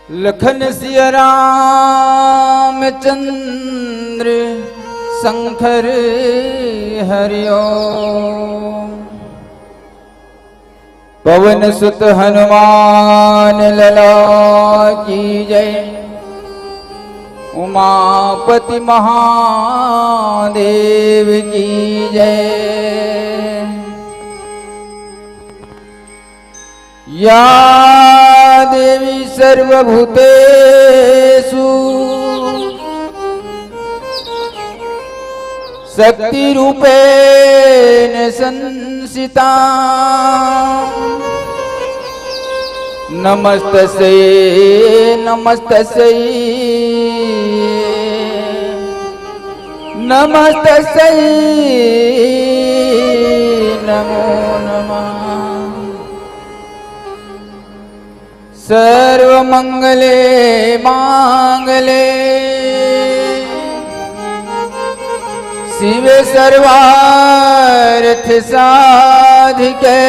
लखन सिया रामचंद्र शंकर हरिओ। पवन सुत हनुमान लला की जय। उमापति महादेव की जय। या देवी सर्वभूतेषु शक्ति रूपेण संस्थिता। नमस्तस्यै नमस्तस्यै नमस्तस्यै नमो नमः। सर्वमंगले मांगले शिवे सर्वार्थ साधिके।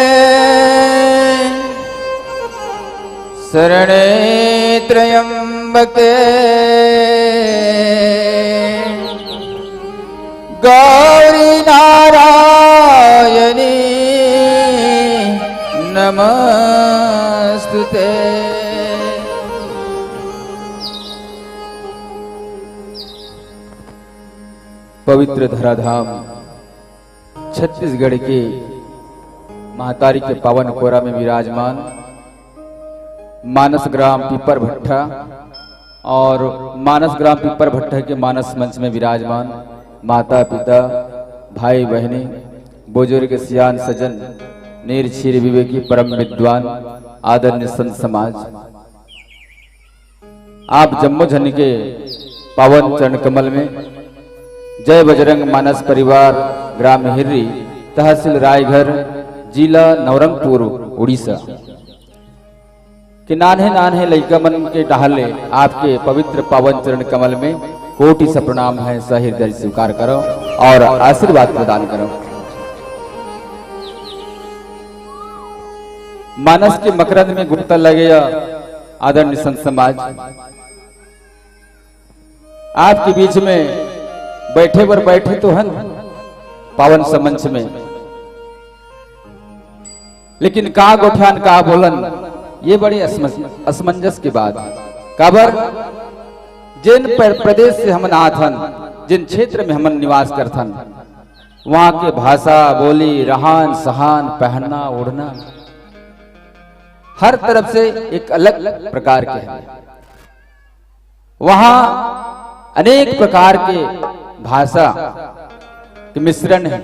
शरणे त्र्यंबके गौरी नारायणी नमस्तुते। पवित्र धराधाम छत्तीसगढ़ के महातारी के पावन कोरा में विराजमान मानस ग्राम पीपर भट्टा और मानस ग्राम पीपर भट्टा के मानस मंच में विराजमान माता पिता भाई बहनें बुजुर्ग सियान सजन नीर क्षीर विवेकी परम विद्वान आदरणीय संत समाज, आप जम्मू झन के पावन चरण कमल में जय बजरंग मानस परिवार ग्राम हिर्री तहसील रायघर जिला नवरंगपुर उड़ीसा के नान्हे नान्हे लइका मन के टहले आपके पवित्र पावन चरण कमल में कोटि से प्रणाम है। सहृदय स्वीकार करो और आशीर्वाद प्रदान करो। मानस के मकरंद में गुप्ता लगेगा आदरणीय संत समाज, आपके बीच में बैठे पर बैठे तो हन पावन समंच में, लेकिन का गोठ्यान का बोलन ये बड़ी असमंजस की बात। काबर जिन प्रदेश से हम आथन, जिन क्षेत्र में हम निवास करथन, वहां के भाषा बोली रहन सहन पहनना ओढ़ना हर तरफ से एक अलग प्रकार के हैं। वहां अनेक प्रकार के भाषा के मिश्रण है।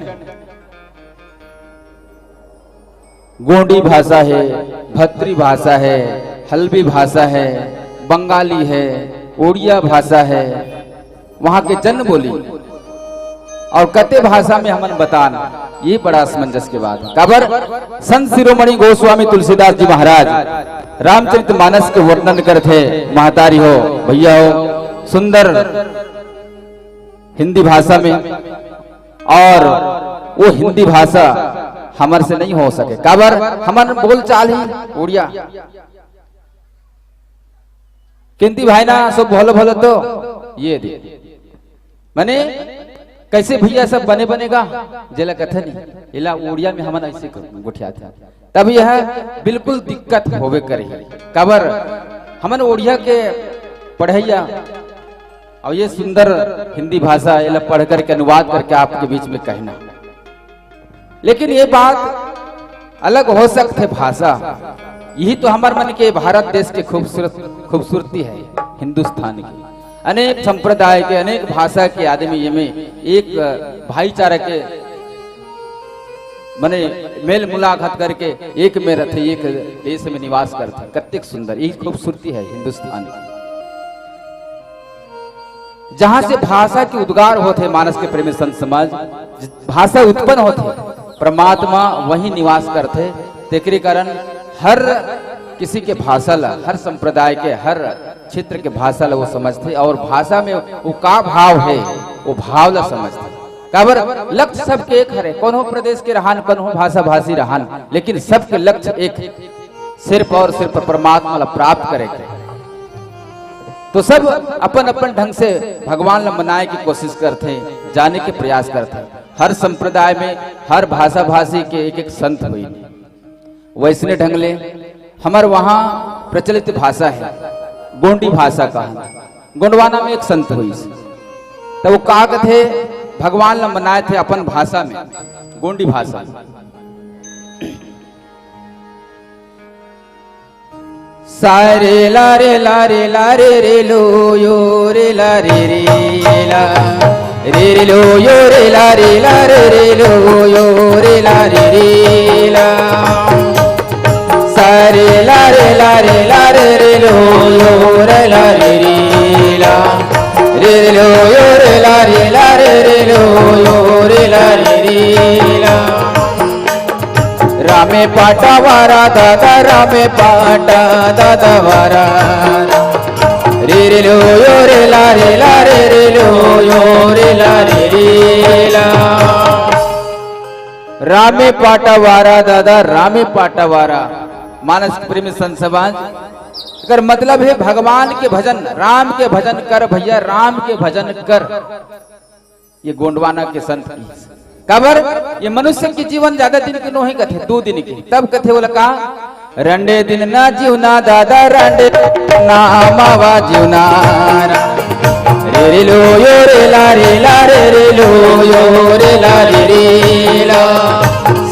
गोंडी भाषा है, भत्री भाषा है, हल्बी भाषा है, बंगाली है, उड़िया भाषा है, वहां के जन बोली और कते भाषा में हमन बताना, ये बड़ा असमंजस के बात है। काबर संत शिरोमणि गोस्वामी तुलसीदास जी महाराज रामचरितमानस के वर्णन करते, महतारी हो भैया हो सुंदर हिंदी भाषा में, और वो हिंदी भाषा हमर से नहीं हो सके। काबर हमन बोल चाल ही उड़िया किंती भाई ना सब भलो भलो तो ये दे माने कैसे भैया सब बने बनेगा जेला कथन इला उड़िया में हमन ऐसे गुठिया था, तब यह बिल्कुल दिक्कत होवे करे। काबर हमन उड़िया के पढ़ैया और ये सुंदर हिंदी भाषा ये पढ़ करके अनुवाद करके आपके बीच में कहना, लेकिन ये बात अलग हो सकते भाषा। यही तो हमारे मन के भारत देश के खूबसूरती है। हिंदुस्तान की अनेक संप्रदाय के अनेक भाषा के आदमी ये में एक भाईचारा के मने मेल मुलाकात करके एक में रहते, एक देश में निवास करते। कितनी सुंदर यही खूबसूरती है हिंदुस्तान की, जहां से भाषा के उद्गार होते मानस के प्रेमी संत समाज, भाषा उत्पन्न होते परमात्मा वही निवास करते। तेकरे कारण हर किसी के भाषा ला, हर संप्रदाय के हर क्षेत्र के भाषा ला वो समझते और भाषा में वो का भाव है वो भाव ला समझते। काबर लक्ष्य सबके एक हरे, कोनो प्रदेश के रहन कोनो भाषा भाषी रहन, लेकिन सबके लक्ष्य एक, सिर्फ और सिर्फ परमात्मा ला प्राप्त करे। तो सब अपन अपन ढंग से भगवान मनाए की कोशिश करते हैं, जाने के प्रयास करते हैं। हर संप्रदाय में हर भाषा भाषी के एक एक संत हुई, वैसने ढंग ले हमारे वहाँ प्रचलित भाषा है गोंडी भाषा का। गोंडवाना में एक संत हुई, तो वो कहा थे भगवान ने मनाए थे अपन भाषा में, गोंडी भाषा। सारे लारे लारे लारे रे लो यो रे लारे रे ला रे लो यो रे लारे लारे रे लो यो रे लारे रे ला। सारे लारे लारे लारे रे लो यो रे लारे रे ला रे लो यो रे लारे लारे रे लो यो रे लारे रे ला। रामे पाटा वारा दादा रामे पाटा दादा वारा रे लो यो रे लारे लारे रे लो यो रे लारे रे ला। रामे पाटा वारा दादा रामे पाटा वारा मानस प्रेमी संत समाज। अगर मतलब है भगवान के भजन, राम के भजन कर भैया, राम के भजन कर। ये गोंडवाना के संत की कबर। ये मनुष्य के जीवन ज्यादा दिन के नहीं कथे, 2 दिन की। तब कथे बोला का रंडे दिन ना जीवना दादा रंडे ना मावा जीवना रे लो यो रे लारे लारे रे लो यो रे लारे रे ला।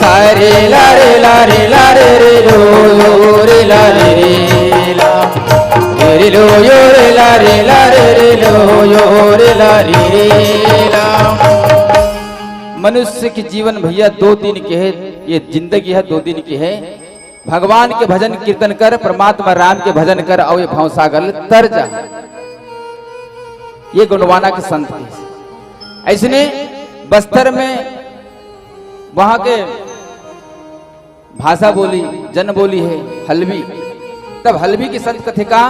सारे लारे लारे लारे रे लो यो रे लारे रे ला रे लो यो रे लारे लारे रे लो यो रे लारे रे ला। मनुष्य की जीवन भैया 2 दिन के है, ये जिंदगी है 2 दिन की है। भगवान के भजन कीर्तन कर, परमात्मा राम के भजन कर और ये भाव सागर तर जा। ये गोंडवाना के संत थे। ऐसने बस्तर में वहां के भाषा बोली जन बोली है हलवी। तब हलवी के संत कथे का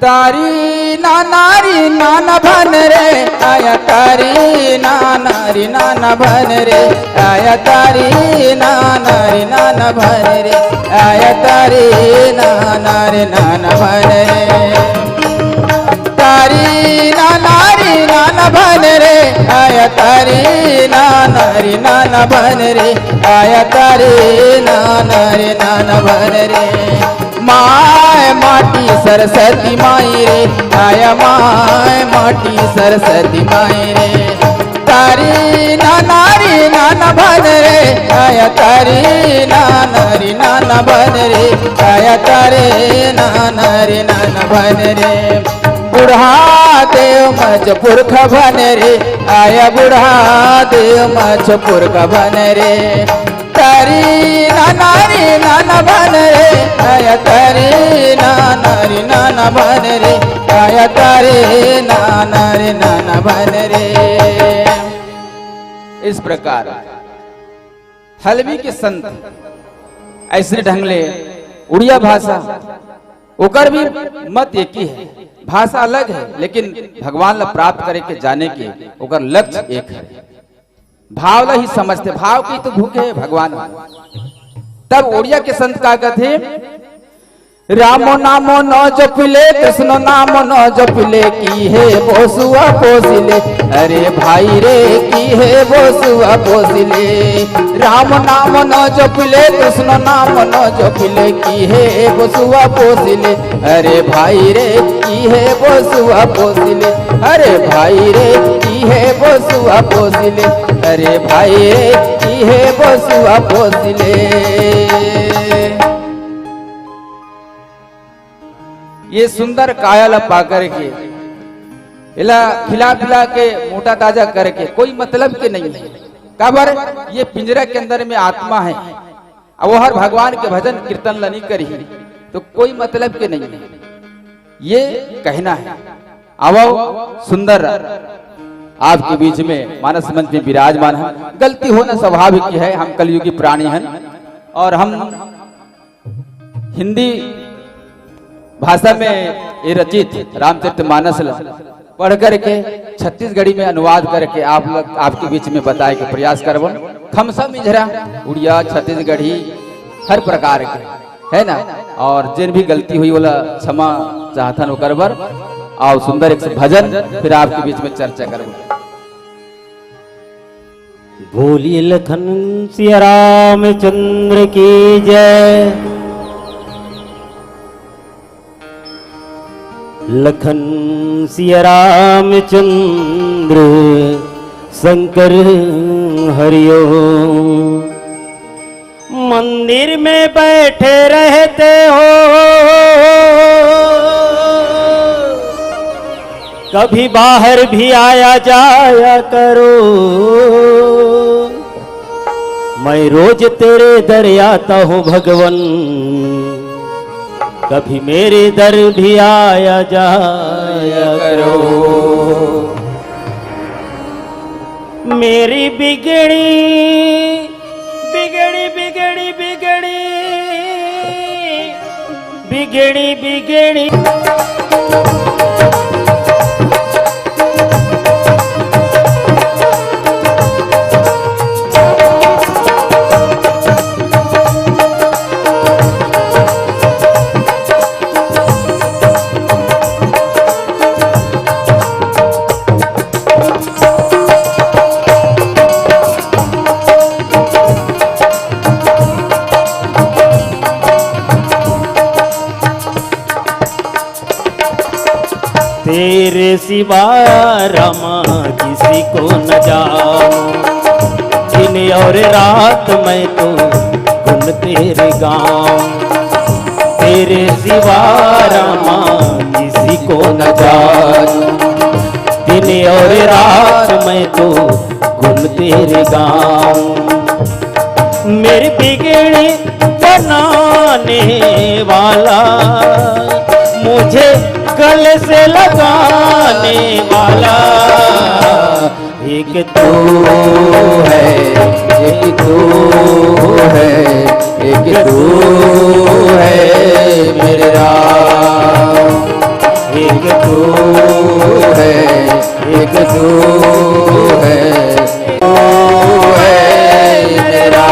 तारी नानारी नाना भन रे आया तारी नानारी नाना भन रे आया तारी नानारी नाना भन रे आया तारी नानारी नाना भन रे। तारी नानारी नाना भन रे आया तारी नानारी नाना भन रे आया तारी नानारी नाना भन रे। माय माटी सरस्वती माई रे आया माय माटी सरस्वती माई रे। तारी नानारी नाना भन रे आया तारी नानारी नाना भन रे आया तारे नानारी नाना भन रे। बुढ़ा देव मच पुरख भन रे आया बुढ़ा देव मच पुरख भन रे। तारी नानारी नाना भन रे आया तारी नानारी नाना भन रे आया तारे नानारी नाना भन रे। इस प्रकार हलवी के संत ऐसे ढंग ले उड़िया भाषा ओकर भी मत एक ही है, भाषा अलग है लेकिन भगवान ला प्राप्त करे के जाने के ओकर लक्ष्य एक है। भाव ला ही समझते, भाव की तो भूखे है भगवान। तब उड़िया के संत का कहते रामो नामो न जपिले कृष्ण नामो न जपिले की है बोसुआ पोसिले। अरे भाई रे की है बोसुआ पोसिले। राम नाम न जपिले कृष्ण नाम न जपिले की है बोसुआ पोसिले। अरे भाई रे की है बोसुआ पोसिले। अरे भाई रे की है बोसुआ पोसिले। अरे भाई रे की है बोसुआ पोसिले। ये सुंदर कायल पाकर के इला खिला पिला के मोटा ताजा करके कोई मतलब के नहीं है। काबर ये पिंजरा के अंदर में आत्मा है, अब वो हर भगवान के भजन कीर्तन लनी करी तो कोई मतलब के नहीं है, ये कहना है। अब सुंदर आपके बीच में मानस मंच में विराजमान है। गलती होना स्वाभाविक है, हम कलयुगी प्राणी हैं और हम हिंदी भाषा में ये रचित रामचरितमानस पढ़ करके छत्तीसगढ़ी में अनुवाद करके आप लोग आपके बीच में बताए के प्रयास करबो। खमसा मिझरा उड़िया छत्तीसगढ़ी हर प्रकार के है ना। और जिन भी गलती हुई वाला क्षमा चाहतन ओकर बर आओ सुंदर एक भजन फिर आपके बीच में चर्चा करूंगा। बोलिए लखन सिया रामचंद्र की जय। लखन सिया रामचंद्र शंकर हरिओ। मंदिर में बैठे रहते हो कभी बाहर भी आया जाया करो। मैं रोज तेरे दर आता हूँ भगवन कभी मेरे दर भी आया जाया करो। मेरी बिगड़ी बिगड़ी बिगड़ी बिगड़ी बिगड़ी बिगड़ी तेरे सिवा रामा किसी को न जानूं। दिन और रात मैं तो गुन तेरे गाऊं। तेरे सिवा रामा किसी को न जानूं। दिन और रात मैं तो गुन तेरे गाऊं। मेरी बिगड़ी बनाने वाला मुझे गले से लगाने वाला एक तू है, एक तू है, एक तू है मेरे राम। एक तू है, एक तू है, तू है मेरे राम।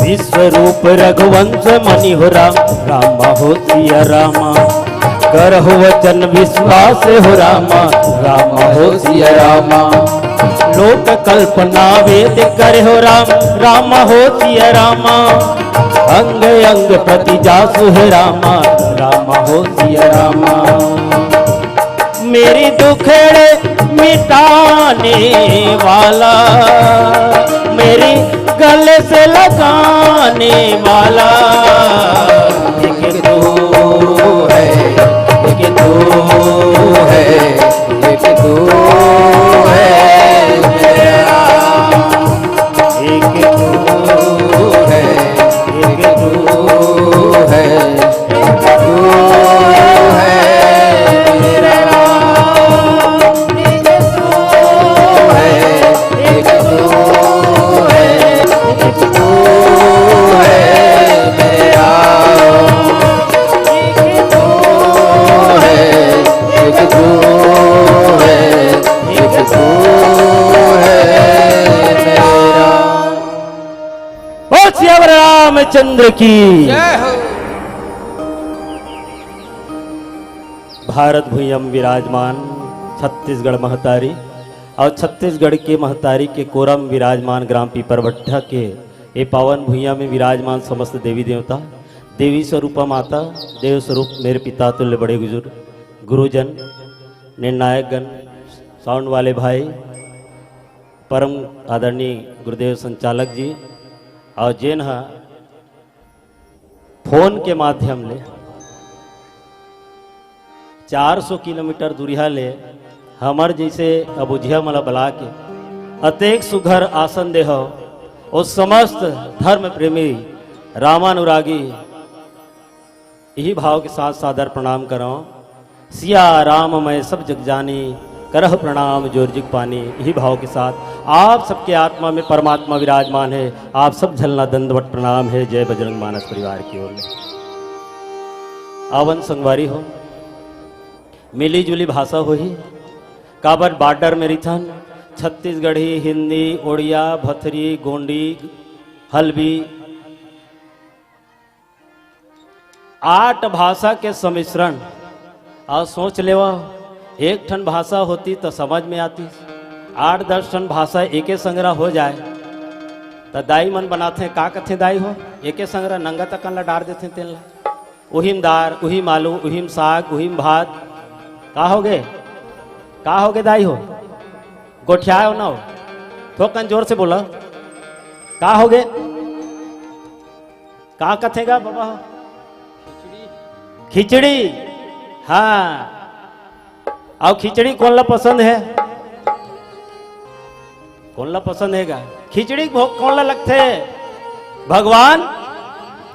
विश्वरूप रघुवंश मणि हो राम। रामा हो सिया रामा करहु वचन विश्वास हो रामा। रामा हो सिया रामा लोक कल्पना वेद करे हो राम। रामा हो सिया रामा अंग अंग प्रति जासु है रामा। रामा हो सिया रामा मेरी दुखेड़े मिटाने वाला मेरी गले से लगाने वाला एक तू है, एक तू है, एक तू है मेरा। एक तू है, एक तू है, एक तू है मेरा। एक तू है, एक तू है, एक तू है मेरा। एक तू है, एक तू है, एक तू है मेरा। बोल सिया रामचंद्र की जय हो। भारत भूयम विराजमान छत्तीसगढ़ महतारी और छत्तीसगढ़ के महतारी के कोरम विराजमान ग्राम पीपरवट्ठा के ये पावन भूया में विराजमान समस्त देवी देवता देवी स्वरूपा माता देव स्वरूप मेरे पिता तुल्य बड़े बुजुर्ग गुरुजन निर्णायक गण साउंड वाले भाई परम आदरणीय गुरुदेव संचालक जी और जेन फोन के माध्यम ले 400 किलोमीटर दूरिया ले हमर जैसे अबुझिया मला बला के अतेक सुघर आसन देह और समस्त धर्म प्रेमी रामानुरागी यही भाव के साथ सादर प्रणाम करो। सिया राम मैं सब जग जानी करह प्रणाम जोरजिक पानी। यही भाव के साथ आप सबके आत्मा में परमात्मा विराजमान है। आप सब झलना दंडवत प्रणाम है। जय बजरंग मानस परिवार की ओर आवन संगवारी हो, मिली जुली भाषा हो ही काबर बॉर्डर में रिथन छत्तीसगढ़ी, हिंदी, ओडिया, भथरी, गोंडी, हल्बी 8 भाषा के सम्मिश्रण। और सोच लेवा एक ठन भाषा होती तो समझ में आती, 8-10 ठन भाषा एके संग्रह हो जाए तो दाई मन बनाते का कथे दाई हो एके संग्रह नंगा तकन ला डार देते तेल ला उहिम दार, उहिम आलू, उहिम साग, उहिम भात का हो गे दाई हो गोठिया हो ना हो थोकन जोर से बोला का हो गे का कथेगा बाबा खिचड़ी। हाँ और खिचड़ी कौन ला पसंद है, कौन ला पसंद है खिचड़ी भोग कौन ला लगते भगवान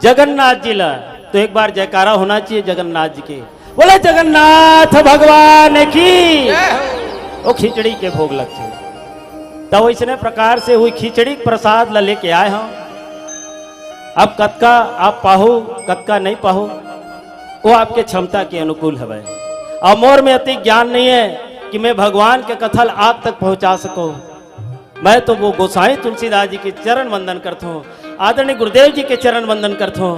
जगन्नाथ जी ला। तो एक बार जयकारा होना चाहिए जगन्नाथ जी के, बोले जगन्नाथ भगवान की। वो खिचड़ी के भोग लगते तब इसने प्रकार से हुई खिचड़ी प्रसाद ला लेके आए हम। अब कतका आप पाहो कतका नहीं पाहो वो आपके क्षमता के अनुकूल है। और मोर में अति ज्ञान नहीं है कि मैं भगवान के कथल आप तक पहुंचा सकूं। मैं तो वो गोसाई तुलसीदास जी के चरण वंदन करता हूँ, आदरणीय गुरुदेव जी के चरण वंदन करता हूँ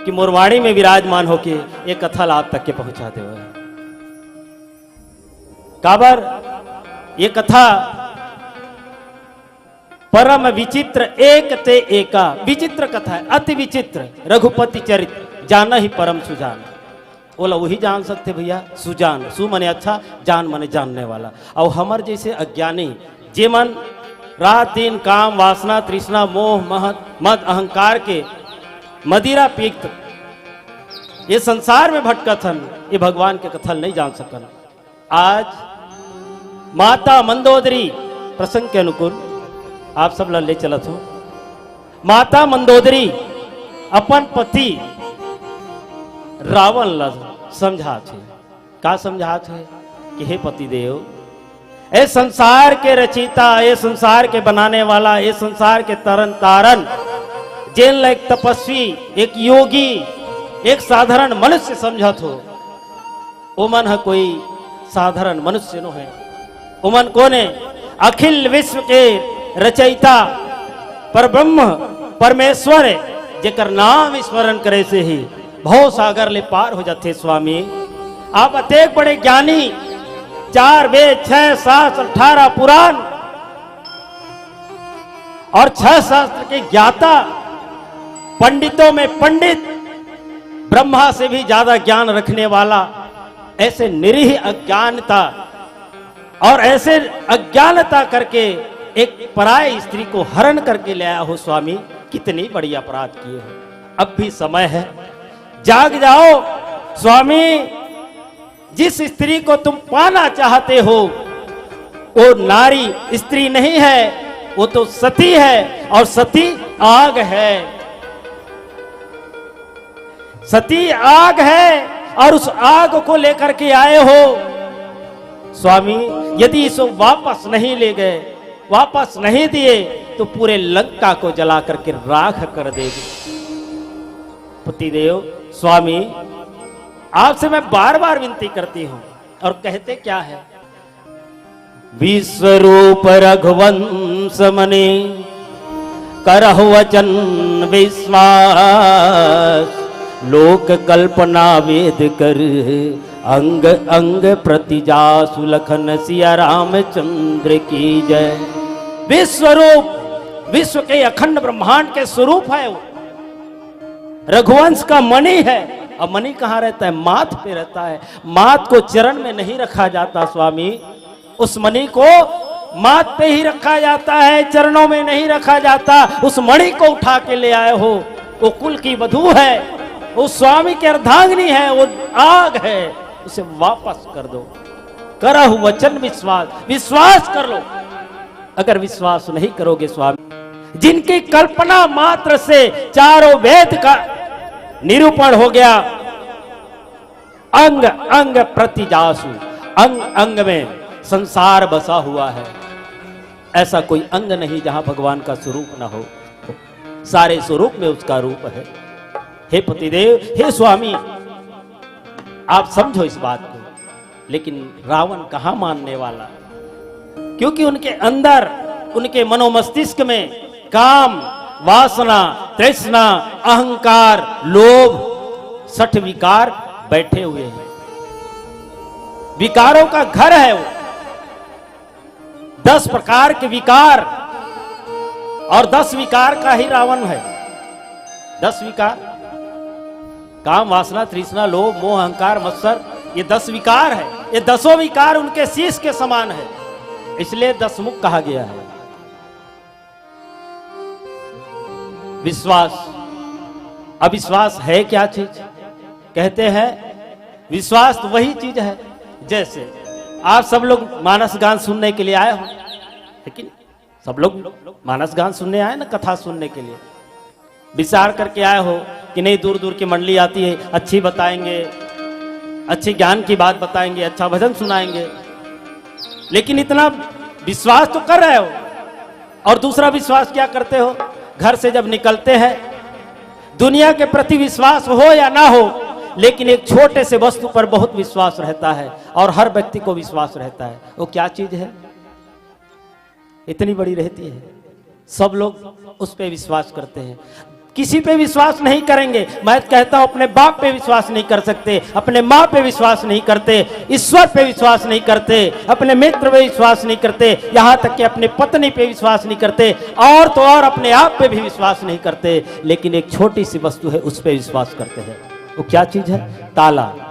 कि मोरवाड़ी में विराजमान होके ये कथल आप तक के पहुंचा दे। काबर ये कथा परम विचित्र एक ते एका विचित्र कथा है, अति विचित्र रघुपति चरित्र जाना ही परम सुजान। बोला वही जान सकते भैया सुजान, सु मने अच्छा, जान मने जानने वाला। और हमर जैसे अज्ञानी जे मन रात दिन काम वासना तृष्णा मोह मद अहंकार के मदिरा पीक्त ये संसार में भटकथन ये भगवान के कथल नहीं जान सकन। आज माता मंदोदरी प्रसंग के अनुकूल आप सब ले चलत हो। माता मंदोदरी अपन पति रावण ला समझा थे का समझा थे कि हे पति देव ए संसार के रचयिता, ये संसार के बनाने वाला, ये संसार के तरन तारन जेल ला एक तपस्वी, एक योगी, एक साधारण मनुष्य समझत हो। उमन है कोई साधारण मनुष्य नो है। उमन कोने अखिल विश्व के रचयिता पर ब्रह्म परमेश्वर जेकर नाम स्मरण करे से ही भव सागर ले पार हो जाते। स्वामी आप अतेक बड़े ज्ञानी, 4 वेद 6 शास्त्र 18 पुराण और 6 शास्त्र के ज्ञाता, पंडितों में पंडित, ब्रह्मा से भी ज्यादा ज्ञान रखने वाला, ऐसे निरीह अज्ञानता और ऐसे अज्ञानता करके एक पराय स्त्री को हरण करके ले आया हो। स्वामी कितनी बड़ी अपराध किए हो, अब भी समय है, जाग जाओ। स्वामी जिस स्त्री को तुम पाना चाहते हो वो नारी स्त्री नहीं है, वो तो सती है और सती आग है। सती आग है और उस आग को लेकर के आए हो। स्वामी यदि इसको वापस नहीं ले गए, वापस नहीं दिए तो पूरे लंका को जला करके राख कर देगी। पतिदेव स्वामी आपसे मैं बार बार विनती करती हूं। और कहते क्या है, विश्वरूप रघुवंश मने करहु वचन विश्वास, लोक कल्पना वेद कर अंग अंग प्रतिजासु लखन सिया रामचंद्र की जय। विश्वरूप विश्व के अखंड ब्रह्मांड के स्वरूप है वो, रघुवंश का मणि है। अब मणि कहाँ रहता है, माथ पे रहता है। माथ को चरण में नहीं रखा जाता स्वामी, उस मणि को माथ पे ही रखा जाता है, चरणों में नहीं रखा जाता। उस मणि को उठा के ले आए हो, वो कुल की वधू है, वो स्वामी के अर्धांगिनी है, वो आग है। उसे वापस कर दो। करहु वचन विश्वास, विश्वास कर लो। अगर विश्वास नहीं करोगे स्वामी, जिनकी कल्पना मात्र से चारों वेद का निरूपण हो गया, अंग अंग प्रतिजासु, अंग अंग में संसार बसा हुआ है, ऐसा कोई अंग नहीं जहां भगवान का स्वरूप ना हो। सारे स्वरूप में उसका रूप है। हे पतिदेव, हे स्वामी, आप समझो इस बात को। लेकिन रावण कहां मानने वाला, क्योंकि उनके अंदर, उनके मनोमस्तिष्क में काम, वासना, तृष्णा, अहंकार, लोभ, सठ विकार बैठे हुए हैं। विकारों का घर है वो। 10 प्रकार के विकार, और 10 विकार का ही रावण है। 10 विकार, काम, वासना, तृष्णा, लोभ, मोह, अहंकार, मत्सर, ये 10 विकार है। ये 10 विकार उनके शीश के समान है, इसलिए 10 मुख कहा गया है। विश्वास, अविश्वास है क्या चीज? कहते हैं विश्वास तो वही चीज है, जैसे आप सब लोग मानस गान सुनने के लिए आए हो, लेकिन सब लोग मानस गान सुनने आए ना, कथा सुनने के लिए विचार करके आए हो कि नहीं, दूर दूर की मंडली आती है, अच्छी बताएंगे, अच्छी ज्ञान की बात बताएंगे, अच्छा भजन सुनाएंगे, लेकिन इतना विश्वास तो कर रहे हो। और दूसरा विश्वास क्या करते हो? घर से जब निकलते हैं, दुनिया के प्रति विश्वास हो या ना हो, लेकिन एक छोटे से वस्तु पर बहुत विश्वास रहता है, और हर व्यक्ति को विश्वास रहता है। वो क्या चीज है? इतनी बड़ी रहती है, सब लोग उस पे विश्वास करते हैं। किसी पे विश्वास नहीं करेंगे। मैं कहता हूं अपने बाप पे विश्वास नहीं कर सकते, अपने माँ पे विश्वास नहीं करते, ईश्वर पे विश्वास नहीं करते, अपने मित्र पे विश्वास नहीं करते, यहाँ तक कि अपने पत्नी पे विश्वास नहीं करते, और तो और अपने आप पे भी विश्वास नहीं करते। लेकिन एक छोटी सी वस्तु है, उस पे विश्वास करते हैं। वो क्या चीज है? ताला।